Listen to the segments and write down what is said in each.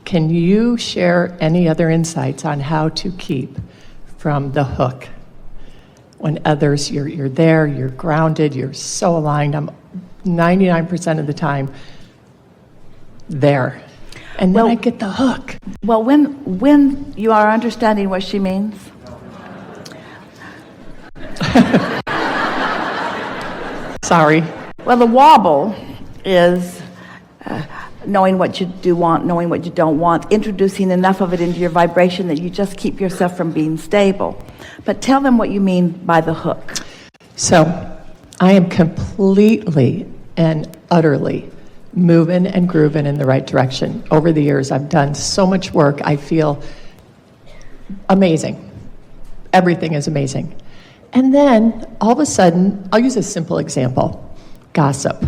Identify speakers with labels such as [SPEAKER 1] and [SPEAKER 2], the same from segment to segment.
[SPEAKER 1] Can you share any other insights on how to keep from the hook? When others, you're there, you're grounded, you're so aligned. I'm 99% of the time there. And then I get the hook.
[SPEAKER 2] Well, when you are understanding what she means,
[SPEAKER 1] sorry.
[SPEAKER 2] Well, the wobble is knowing what you do want, knowing what you don't want, introducing enough of it into your vibration that you just keep yourself from being stable. But tell them what you mean by the hook.
[SPEAKER 1] So I am completely and utterly moving and grooving in the right direction. Over the years, I've done so much work. I feel amazing. Everything is amazing. And then all of a sudden, I'll use a simple example. Gossip.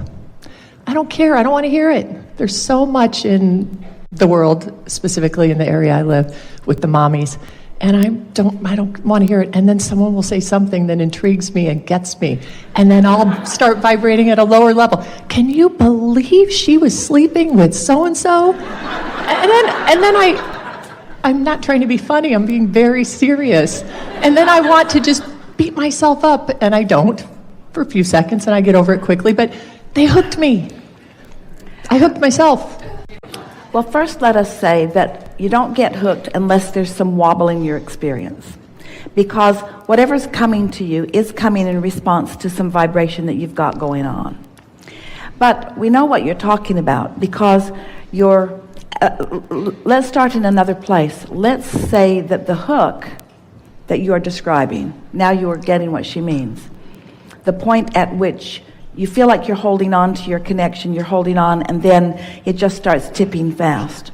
[SPEAKER 1] I don't care. I don't want to hear it. There's so much in the world, specifically in the area I live, with the mommies, and I don't want to hear it. And then someone will say something that intrigues me and gets me, and then I'll start vibrating at a lower level. Can you believe she was sleeping with so-and-so? And then I'm not trying to be funny. I'm being very serious. And then I want to just beat myself up, and I don't for a few seconds, and I get over it quickly. But they hooked me. I hooked myself.
[SPEAKER 2] Well, first let us say that you don't get hooked unless there's some wobble in your experience. Because whatever's coming to you is coming in response to some vibration that you've got going on. But we know what you're talking about because you're... let's start in another place. Let's say that the hook that you are describing, now you are getting what she means. The point at which you feel like you're holding on to your connection, you're holding on, and then it just starts tipping fast.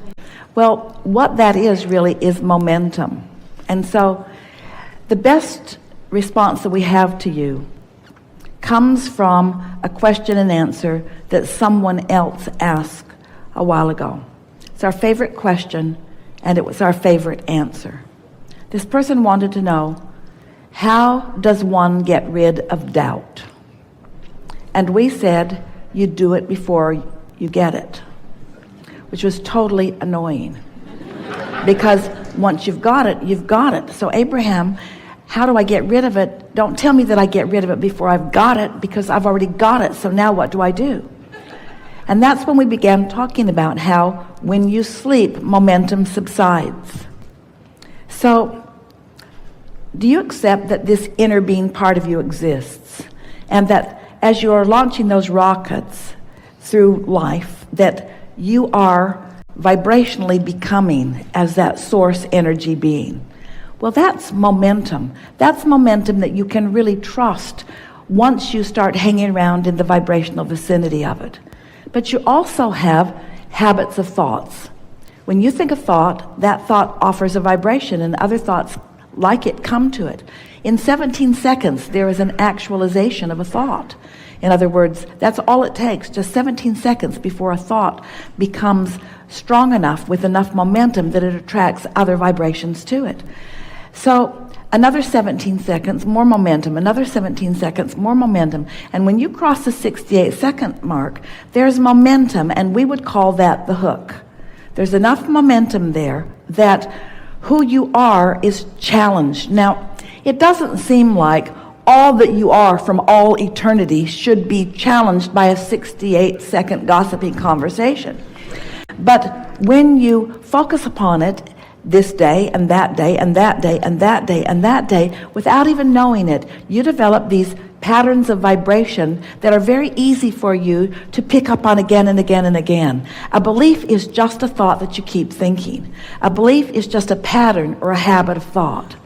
[SPEAKER 2] Well, what that is really is momentum. And so the best response that we have to you comes from a question and answer that someone else asked a while ago. It's our favorite question, and it was our favorite answer. This person wanted to know, how does one get rid of doubt? And we said, you do it before you get it, which was totally annoying. Because once you've got it, you've got it. So Abraham, how do I get rid of it? Don't tell me that I get rid of it before I've got it, because I've already got it. So now what do I do? And that's when we began talking about how when you sleep, momentum subsides. So do you accept that this inner being part of you exists, and that as you are launching those rockets through life, that you are vibrationally becoming as that source energy being? Well, that's momentum. That's momentum that you can really trust once you start hanging around in the vibrational vicinity of it. But you also have habits of thoughts. When you think a thought, that thought offers a vibration, and other thoughts like it come to it. In 17 seconds, there is an actualization of a thought. In other words, that's all it takes, just 17 seconds before a thought becomes strong enough with enough momentum that it attracts other vibrations to it. So another 17 seconds, more momentum, another 17 seconds, more momentum. And when you cross the 68-second mark, there's momentum, and we would call that the hook. There's enough momentum there that who you are is challenged. Now, it doesn't seem like all that you are from all eternity should be challenged by a 68-second gossiping conversation. But when you focus upon it, this day and that day and that day and that day and that day, without even knowing it, you develop these patterns of vibration that are very easy for you to pick up on again and again and again. A belief is just a thought that you keep thinking. A belief is just a pattern or a habit of thought.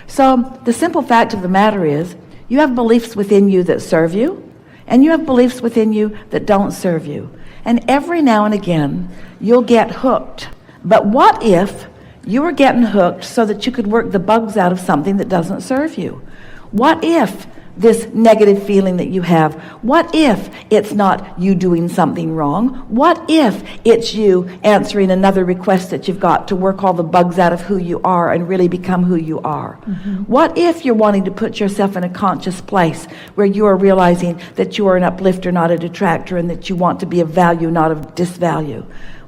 [SPEAKER 2] So the simple fact of the matter is, you have beliefs within you that serve you, and you have beliefs within you that don't serve you. And every now and again, you'll get hooked. But what if you were getting hooked so that you could work the bugs out of something that doesn't serve you? What if this negative feeling that you have, what if it's not you doing something wrong? What if it's you answering another request that you've got to work all the bugs out of who you are and really become who you are? Mm-hmm. What if you're wanting to put yourself in a conscious place where you are realizing that you are an uplifter, not a detractor, and that you want to be of value, not of disvalue?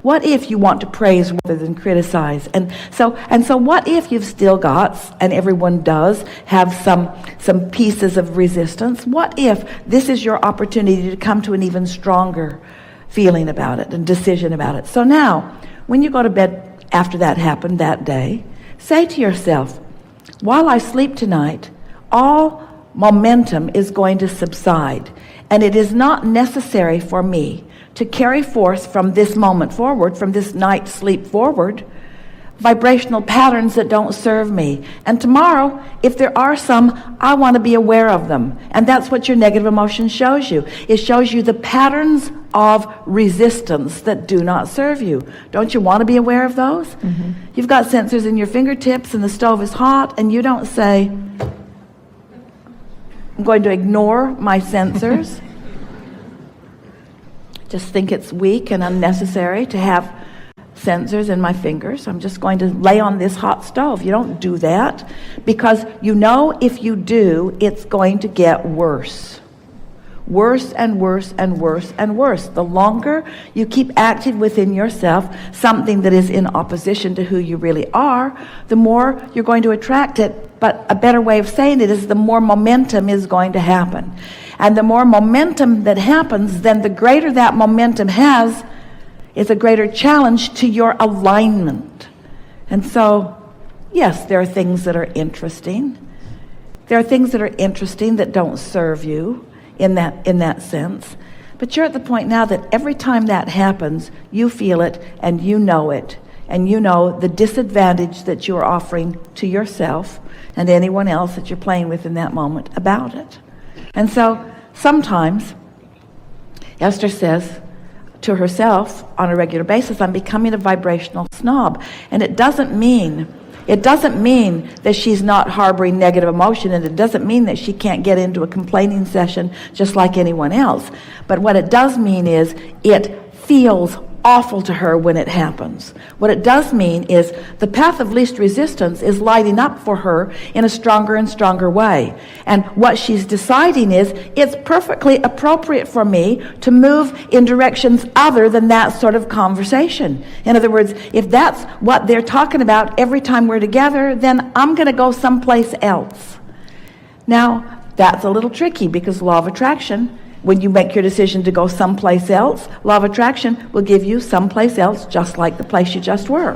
[SPEAKER 2] What if you want to praise rather than criticize? And so what if you've still got, and everyone does, have some pieces of resistance? What if this is your opportunity to come to an even stronger feeling about it and decision about it? So now, when you go to bed after that happened that day, say to yourself, while I sleep tonight, all momentum is going to subside, and it is not necessary for me to carry forth from this moment forward, from this night's sleep forward, vibrational patterns that don't serve me. And tomorrow, if there are some, I want to be aware of them. And that's what your negative emotion shows you. It shows you the patterns of resistance that do not serve you. Don't you want to be aware of those? Mm-hmm. You've got sensors in your fingertips and the stove is hot, and you don't say, I'm going to ignore my sensors. Just think it's weak and unnecessary to have sensors in my fingers. I'm just going to lay on this hot stove. You don't do that, because you know if you do, it's going to get worse. Worse and worse and worse and worse. The longer you keep acting within yourself something that is in opposition to who you really are, the more you're going to attract it. But a better way of saying it is the more momentum is going to happen. And the more momentum that happens, then the greater that momentum has, is a greater challenge to your alignment. And so, yes, there are things that are interesting. There are things that are interesting that don't serve you in that sense. But you're at the point now that every time that happens, you feel it and you know it. And you know the disadvantage that you're offering to yourself and anyone else that you're playing with in that moment about it. And so sometimes Esther says to herself on a regular basis, I'm becoming a vibrational snob. And it doesn't mean that she's not harboring negative emotion, and it doesn't mean that she can't get into a complaining session just like anyone else. But what it does mean is it feels awful to her when it happens. What it does mean is the path of least resistance is lighting up for her in a stronger and stronger way. And what she's deciding is it's perfectly appropriate for me to move in directions other than that sort of conversation. In other words, if that's what they're talking about every time we're together, then I'm going to go someplace else. Now, that's a little tricky, because law of attraction, when you make your decision to go someplace else, law of attraction will give you someplace else just like the place you just were.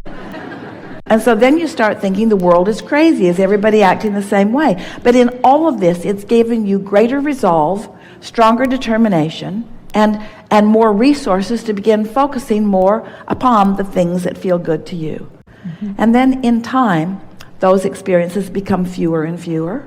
[SPEAKER 2] And so then you start thinking the world is crazy. Is everybody acting the same way? But in all of this, it's given you greater resolve, stronger determination, and more resources to begin focusing more upon the things that feel good to you. Mm-hmm. And then in time, those experiences become fewer and fewer.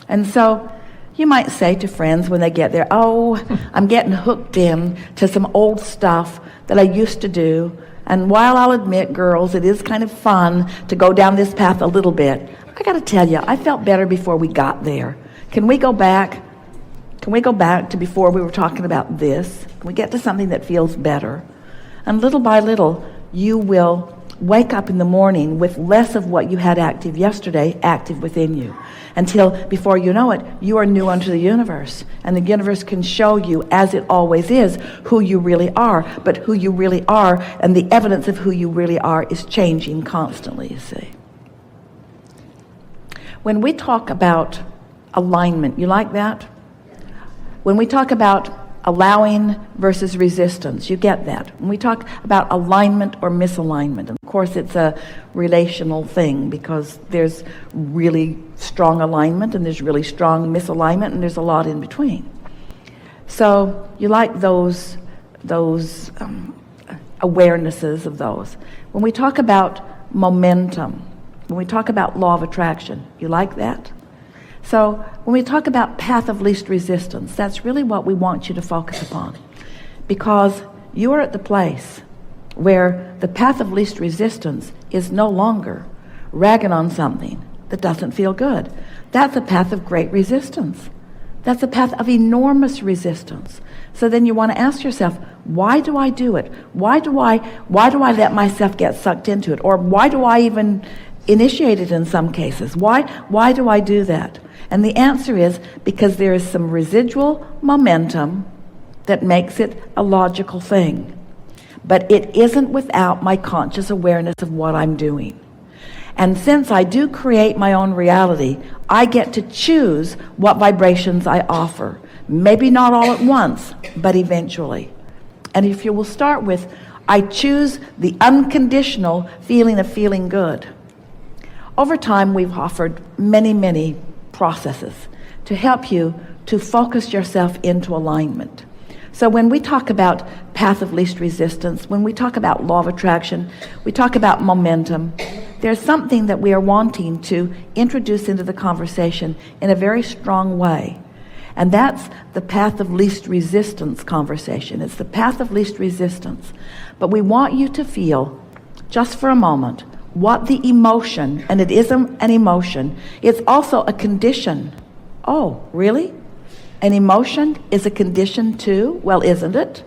[SPEAKER 2] And so you might say to friends when they get there, oh, I'm getting hooked in to some old stuff that I used to do. And while I'll admit, girls, it is kind of fun to go down this path a little bit, I got to tell you, I felt better before we got there. Can we go back? Can we go back to before we were talking about this? Can we get to something that feels better? And little by little, you will wake up in the morning with less of what you had active yesterday active within you, until before you know it, you are new unto the universe, and the universe can show you, as it always is, who you really are. But who you really are and the evidence of who you really are is changing constantly, you see. When we talk about alignment, you like that? When we talk about allowing versus resistance, you get that. When we talk about alignment or misalignment, of course it's a relational thing, because there's really strong alignment and there's really strong misalignment, and there's a lot in between. So you like those awarenesses of those. When we talk about momentum, when we talk about law of attraction, you like that? So when we talk about path of least resistance, that's really what we want you to focus upon, because you are at the place where the path of least resistance is no longer ragging on something that doesn't feel good. That's a path of great resistance. That's a path of enormous resistance. So then you want to ask yourself, why do I do it? Why do I let myself get sucked into it? Or why do I even initiate it in some cases? Why do I do that? And the answer is because there is some residual momentum that makes it a logical thing. but it isn't without my conscious awareness of what I'm doing. And since I do create my own reality, I get to choose what vibrations I offer. Maybe not all at once, but eventually. And if you will start with, I choose the unconditional feeling of feeling good. Over time, we've offered many, many processes to help you to focus yourself into alignment. So when we talk about path of least resistance, when we talk about law of attraction, we talk about momentum, there's something that we are wanting to introduce into the conversation in a very strong way. And that's the path of least resistance conversation. It's the path of least resistance. But we want you to feel, just for a moment, what the emotion, and it isn't an emotion, it's also a condition. Oh, really? An emotion is a condition too? Well, isn't it?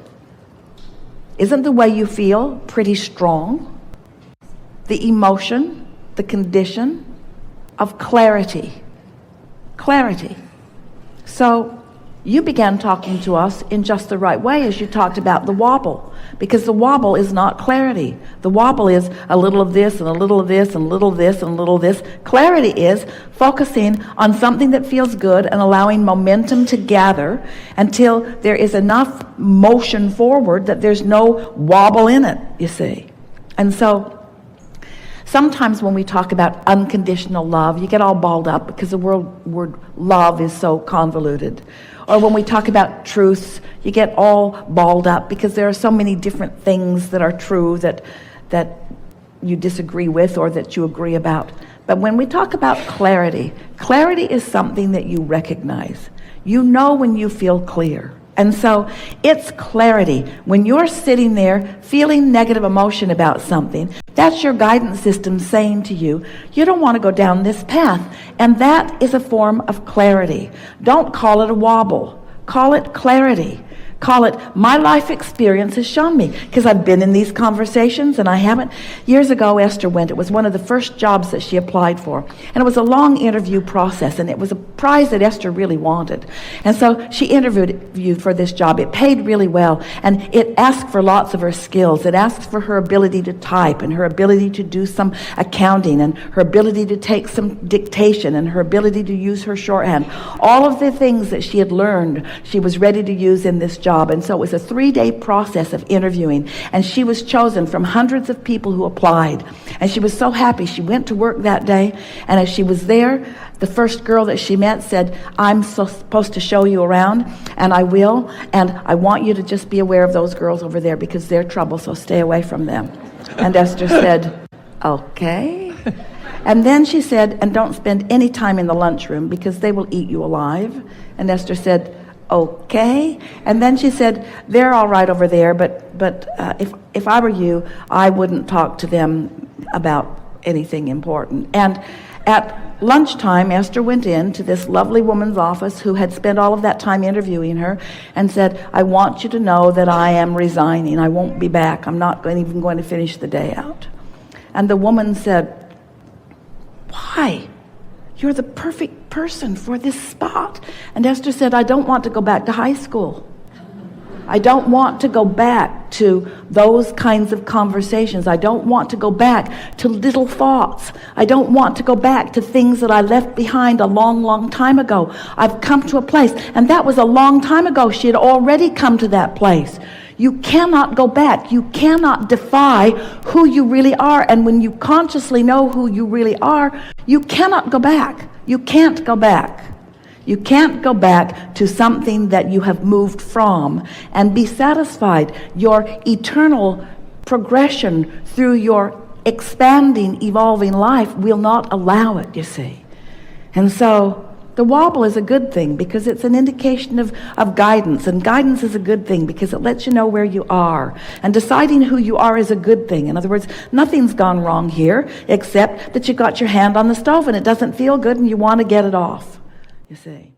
[SPEAKER 2] Isn't the way you feel pretty strong? The emotion, the condition of clarity. Clarity. So you began talking to us in just the right way as you talked about the wobble, because the wobble is not clarity. The wobble is a little of this and a little of this and a little of this and a little of this. Clarity is focusing on something that feels good and allowing momentum to gather until there is enough motion forward that there's no wobble in it, you see. And so sometimes when we talk about unconditional love, you get all balled up because the word love is so convoluted. Or when we talk about truths, you get all balled up because there are so many different things that are true that you disagree with or that you agree about. But when we talk about clarity, clarity is something that you recognize. You know when you feel clear. And so it's clarity. When you're sitting there feeling negative emotion about something, that's your guidance system saying to you, you don't want to go down this path. And that is a form of clarity. Don't call it a wobble. Call it clarity. Call it, my life experience has shown me, because I've been in these conversations and I haven't. Years ago, Esther went. It was one of the first jobs that she applied for. And it was a long interview process, and it was a prize that Esther really wanted. And so she interviewed for this job. It paid really well, and it asked for lots of her skills. It asked for her ability to type and her ability to do some accounting and her ability to take some dictation and her ability to use her shorthand. All of the things that she had learned, she was ready to use in this job. And so it was a 3-day process of interviewing, and she was chosen from hundreds of people who applied. And she was so happy. She went to work that day, and as she was there, the first girl that she met said, I'm supposed to show you around, and I will, and I want you to just be aware of those girls over there because they're trouble, so stay away from them. And Esther said, okay. And then she said, and don't spend any time in the lunchroom because they will eat you alive. And Esther said, okay. And then she said, they're all right over there, but if I were you, I wouldn't talk to them about anything important. And at lunchtime, Esther went in to this lovely woman's office who had spent all of that time interviewing her and said, I want you to know that I am resigning. I won't be back. I'm not even going to finish the day out. And the woman said, why? You're the perfect person for this spot. And Esther said, I don't want to go back to high school. I don't want to go back to those kinds of conversations. I don't want to go back to little thoughts. I don't want to go back to things that I left behind a long, long time ago. I've come to a place, and that was a long time ago. She had already come to that place. You cannot go back. You cannot defy who you really are. And when you consciously know who you really are, you cannot go back. You can't go back. You can't go back to something that you have moved from and be satisfied. Your eternal progression through your expanding, evolving life will not allow it, you see. And so the wobble is a good thing because it's an indication of guidance, and guidance is a good thing because it lets you know where you are, and deciding who you are is a good thing. In other words, nothing's gone wrong here except that you got your hand on the stove and it doesn't feel good and you want to get it off, you see.